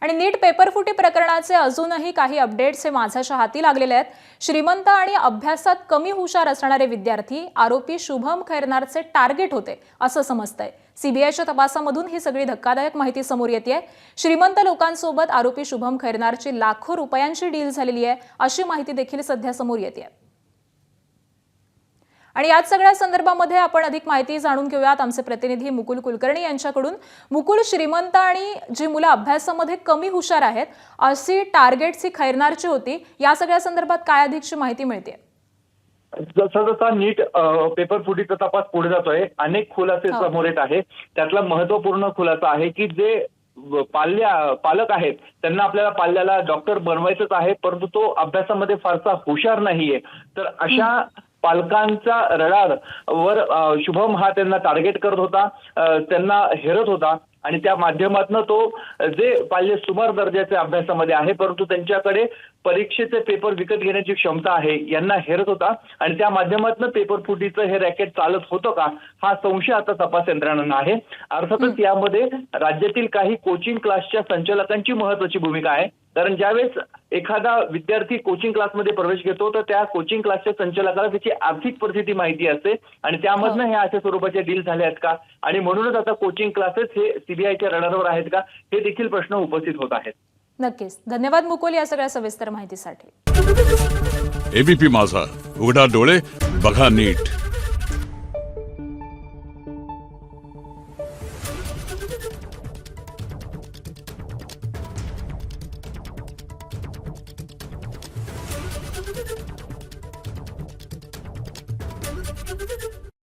आणि नीट पेपरफुटी प्रकरणाचे अजूनही काही अपडेट्स हे माझ्याच्या हाती लागलेले आहेत। श्रीमंत आणि अभ्यासात कमी हुशार असणारे विद्यार्थी आरोपी शुभम खैरनारचे टार्गेट होते असं समजतंय। सीबीआयच्या तपासामधून ही सगळी धक्कादायक माहिती समोर येते। श्रीमंत लोकांसोबत आरोपी शुभम खैरनारची लाखो रुपयांची डील झालेली आहे अशी माहिती देखील सध्या समोर येते। आणि याच सगळ्या संदर्भामध्ये आपण अधिक माहिती जाणून घेऊयात आमचे प्रतिनिधी मुकुल कुलकर्णी यांच्याकडून। मुकुल, श्रीमंत आणि जी मुलं अभ्यासामध्ये कमी हुशार आहेत अशी टार्गेट्स ही खैरनारची होती, या सगळ्या संदर्भात काय अधिकची माहिती मिळते? जसा जसा नीट पेपर फुटीचा तपास पुढे जातोय, अनेक खुलासे समोर येत आहे। त्यातला महत्त्वपूर्ण खुलासा आहे की जे पालक आहेत त्यांना आपल्याला पाल्याला डॉक्टर बनवायचंच आहे, परंतु तो अभ्यासामध्ये फारसा हुशार नाहीये। तर अशा पालकांचा रडार वर शुभम हा त्यांना टार्गेट करत होता, त्यांना हेरत होता आणि त्या माध्यमातून तो जे पाल्य सुमार दर्जाचे अभ्यासामध्ये आहे परंतु त्यांच्याकडे परीक्षेचे पेपर विकत घेण्याची क्षमता आहे यांना हेरत होता आणि त्या माध्यमातून पेपर फुटीचं हे रॅकेट चालत होतं का हा संशय आता तपास यंत्रणांना आहे। अर्थातच यामध्ये राज्यातील काही कोचिंग क्लासच्या संचालकांची महत्त्वाची भूमिका आहे, कारण ज्यावेळेस एखादा विद्यार्थी कोचिंग क्लासमध्ये प्रवेश घेतो तर त्या कोचिंग क्लासच्या संचालकाला त्याची आर्थिक परिस्थिती माहिती असते आणि त्यामधनं हे अशा स्वरूपाचे डील झाले आहेत का आणि म्हणूनच आता कोचिंग क्लासेस हे सीबीआयच्या रडारवर आहेत का हे देखील प्रश्न उपस्थित होत आहेत। नक्कीच, धन्यवाद मुकुल या सगळ्या सविस्तर माहितीसाठी। एबीपी माझा, उघडा डोळे बघा नीट।